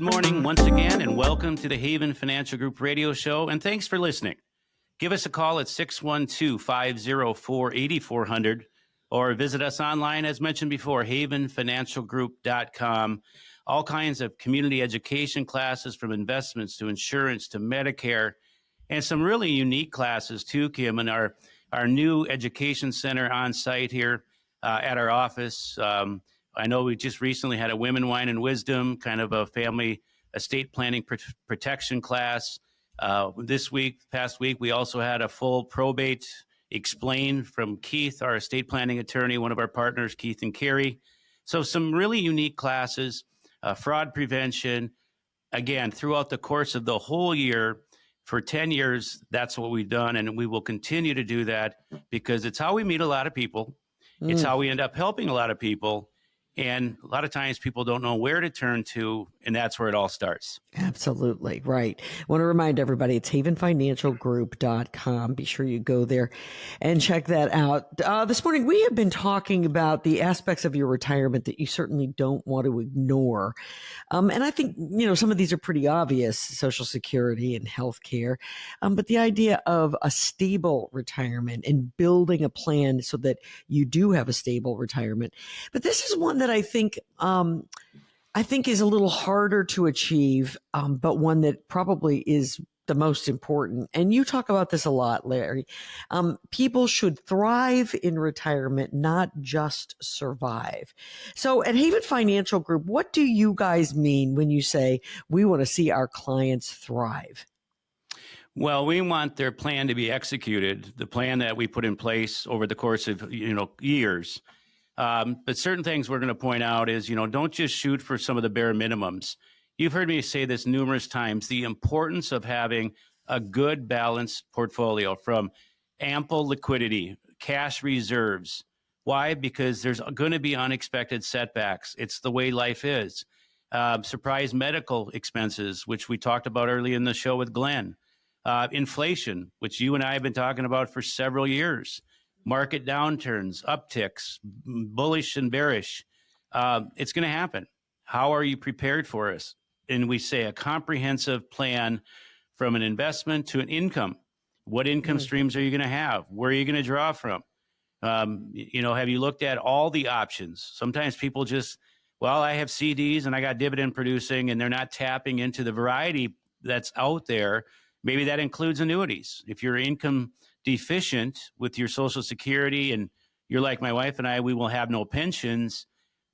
good morning once again, and welcome to the Haven Financial Group radio show, and thanks for listening. Give us a call at 612-504-8400 or visit us online, as mentioned before, havenfinancialgroup.com. All kinds of community education classes, from investments to insurance to Medicare, and some really unique classes too, Kim, in our new education center on site here at our office. I know we just recently had a Women, Wine, and Wisdom, kind of a family estate planning protection class. Past week, we also had a full probate explained from Keith, our estate planning attorney, one of our partners, Keith and Carrie. So some really unique classes, fraud prevention. Again, throughout the course of the whole year, for 10 years, that's what we've done, and we will continue to do that because it's how we meet a lot of people. It's how we end up helping a lot of people. And a lot of times people don't know where to turn to, and that's where it all starts. Absolutely. Right. I want to remind everybody, it's havenfinancialgroup.com. Be sure you go there and check that out. This morning, we have been talking about the aspects of your retirement that you certainly don't want to ignore. And I think, some of these are pretty obvious, Social Security and healthcare. But the idea of a stable retirement and building a plan so that you do have a stable retirement. But this is one that I think is a little harder to achieve, but one that probably is the most important. And you talk about this a lot, Larry. People should thrive in retirement, not just survive. So at Haven Financial Group, what do you guys mean when you say we want to see our clients thrive? Well, we want their plan to be executed, the plan that we put in place over the course of years. But certain things we're going to point out is, don't just shoot for some of the bare minimums. You've heard me say this numerous times, the importance of having a good balanced portfolio, from ample liquidity, cash reserves. Why? Because there's going to be unexpected setbacks. It's the way life is. Surprise medical expenses, which we talked about early in the show with Glenn. Inflation, which you and I have been talking about for several years. Market downturns, upticks, bullish and bearish. It's going to happen. How are you prepared for us? And we say a comprehensive plan, from an investment to an income. What income streams are you going to have? Where are you going to draw from? Have you looked at all the options? Sometimes people I have CDs and I got dividend producing, and they're not tapping into the variety that's out there. Maybe that includes annuities. If you're income deficient with your Social Security and you're like my wife and I, we will have no pensions,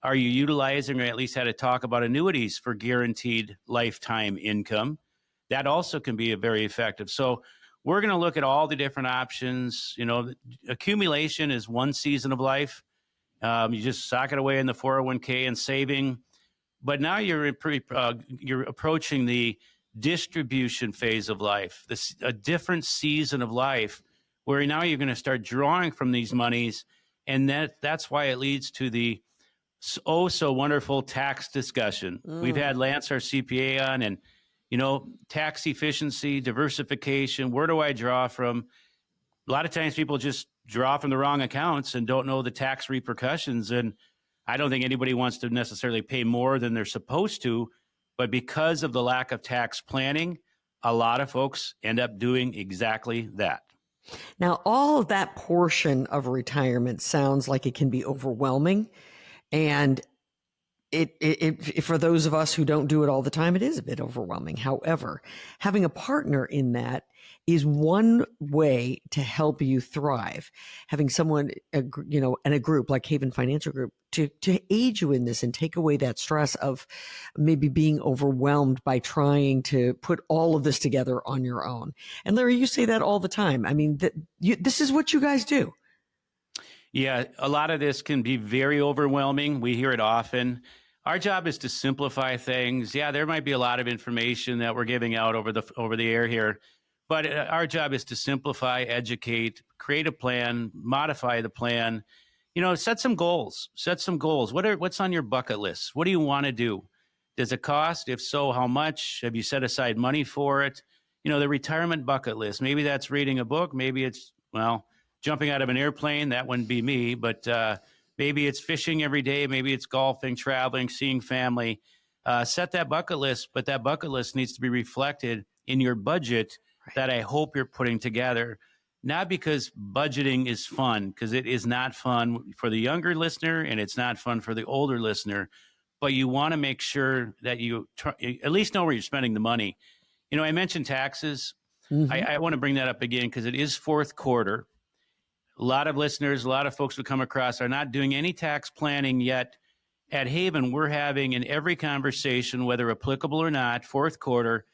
are you utilizing, or at least had a talk about, annuities for guaranteed lifetime income? That also can be very effective. So we're going to look at all the different options. Accumulation is one season of life. You just sock it away in the 401k and saving. But now you're approaching the distribution phase of life, a different season of life, where now you're going to start drawing from these monies. And that's why it leads to the so wonderful tax discussion. We've had Lance, our CPA, on, and, tax efficiency, diversification. Where do I draw from? A lot of times people just draw from the wrong accounts and don't know the tax repercussions. And I don't think anybody wants to necessarily pay more than they're supposed to. But because of the lack of tax planning, a lot of folks end up doing exactly that. Now, all of that portion of retirement sounds like it can be overwhelming. And it for those of us who don't do it all the time, it is a bit overwhelming. However, having a partner in that is one way to help you thrive. Having someone, in a group like Haven Financial Group to aid you in this and take away that stress of maybe being overwhelmed by trying to put all of this together on your own. And Larry, you say that all the time. I mean, this is what you guys do. Yeah, a lot of this can be very overwhelming. We hear it often. Our job is to simplify things. Yeah, there might be a lot of information that we're giving out over the air here, but our job is to simplify, educate, create a plan, modify the plan. Set some goals. What's on your bucket list? What do you want to do? Does it cost? If so, how much? Have you set aside money for it? The retirement bucket list. Maybe that's reading a book. Maybe it's, jumping out of an airplane. That wouldn't be me, but maybe it's fishing every day. Maybe it's golfing, traveling, seeing family. set that bucket list, but that bucket list needs to be reflected in your budget that I hope you're putting together. Not because budgeting is fun, because it is not fun for the younger listener and it's not fun for the older listener, but you want to make sure that you at least know where you're spending the money. You know, I mentioned taxes. I want to bring that up again because it is fourth quarter. A lot of listeners, a lot of folks we come across are not doing any tax planning yet. At Haven, we're having in every conversation, whether applicable or not, fourth quarter,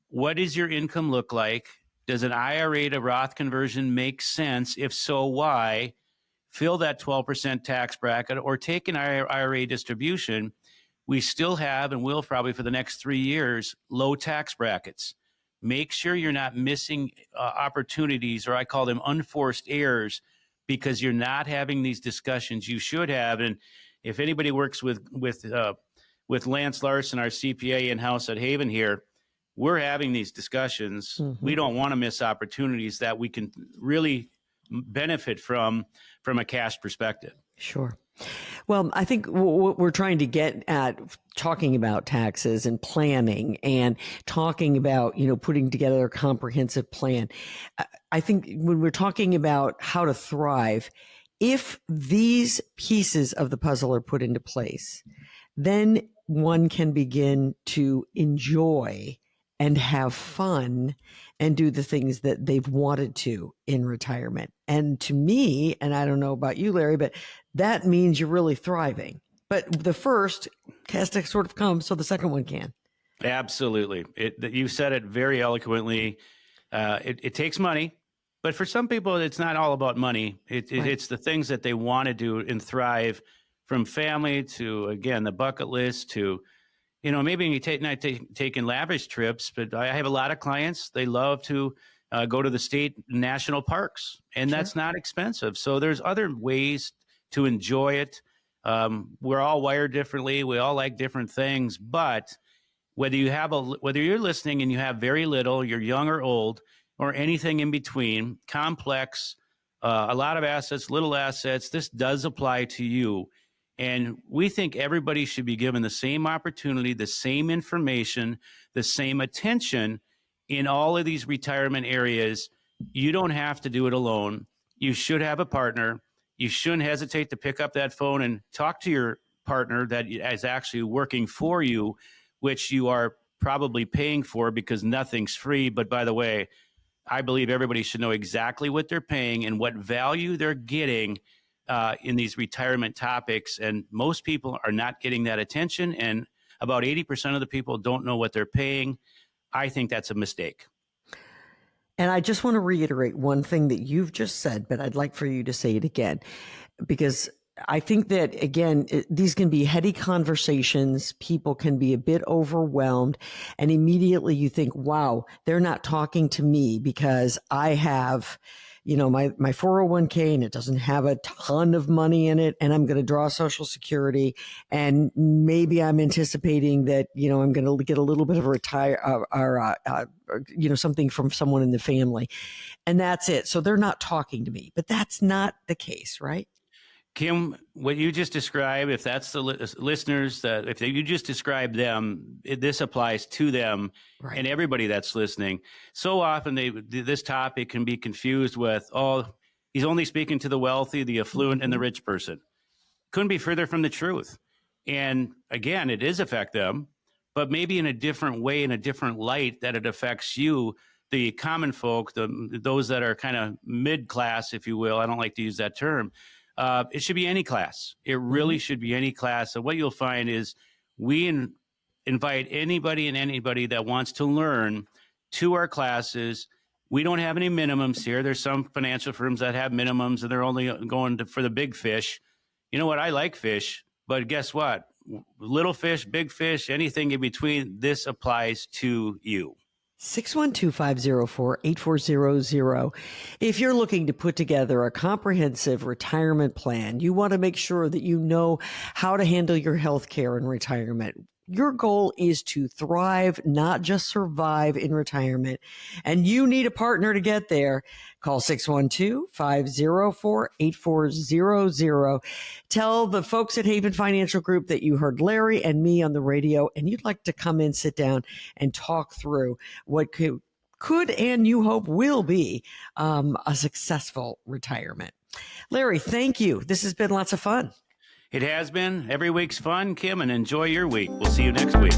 what does your income look like? Does an IRA to Roth conversion make sense? If so, why? Fill that 12% tax bracket or take an IRA distribution. We still have and will probably for the next 3 years, low tax brackets. Make sure you're not missing opportunities, or I call them unforced errors, because you're not having these discussions you should have. And if anybody works with Lance Larson, our CPA in-house at Haven here, we're having these discussions. We don't want to miss opportunities that we can really benefit from a cash perspective. Sure. Well, I think what we're trying to get at talking about taxes and planning and talking about, you know, putting together a comprehensive plan. I think when we're talking about how to thrive, if these pieces of the puzzle are put into place, then one can begin to enjoy and have fun and do the things that they've wanted to in retirement. And to me, and I don't know about you, Larry, but that means you're really thriving. But the first has to sort of come so the second one can. Absolutely. You said it very eloquently. It takes money, but for some people, it's not all about money. It's the things that they want to do and thrive, from family to, again, the bucket list to, you know, maybe you not taking lavish trips, but I have a lot of clients. They love to go to the state national parks, and that's not expensive. So there's other ways to enjoy it. We're all wired differently. We all like different things, but whether you're listening and you have very little, you're young or old, or anything in between, complex, a lot of assets, little assets, this does apply to you. And we think everybody should be given the same opportunity, the same information, the same attention in all of these retirement areas. You don't have to do it alone. You should have a partner. You shouldn't hesitate to pick up that phone and talk to your partner that is actually working for you, which you are probably paying for, because nothing's free. But by the way, I believe everybody should know exactly what they're paying and what value they're getting in these retirement topics. And most people are not getting that attention. And about 80% of the people don't know what they're paying. I think that's a mistake. And I just want to reiterate one thing that you've just said, but I'd like for you to say it again, because I think that, again, these can be heady conversations. People can be a bit overwhelmed, and immediately you think, wow, they're not talking to me because I have, you know, my 401k and it doesn't have a ton of money in it, and I'm going to draw Social Security, and maybe I'm anticipating that, you know, I'm going to get a little bit of a you know, something from someone in the family, and that's it. So they're not talking to me, but that's not the case, right? Kim, what you just described, if that's the listeners, that if you just described them, this applies to them and everybody that's listening. So often this topic can be confused with, oh, he's only speaking to the wealthy, the affluent, and the rich person. Couldn't be further from the truth. And again, it does affect them, but maybe in a different way, in a different light that it affects you, the common folk, those that are kind of mid-class, if you will. I don't like to use that term. It should be any class. It really should be any class. So what you'll find is we invite anybody that wants to learn to our classes. We don't have any minimums here. There's some financial firms that have minimums and they're only going for the big fish. You know what? I like fish, but guess what? Little fish, big fish, anything in between, this applies to you. 612-504-8400. If you're looking to put together a comprehensive retirement plan, you want to make sure that you know how to handle your health care in retirement, Your goal is to thrive, not just survive in retirement. And you need a partner to get there. Call 612-504-8400. Tell the folks at Haven Financial Group that you heard Larry and me on the radio, and you'd like to come in, sit down, and talk through what could and you hope will be a successful retirement. Larry, thank you. This has been lots of fun. It has been. Every week's fun, Kim, and enjoy your week. We'll see you next week.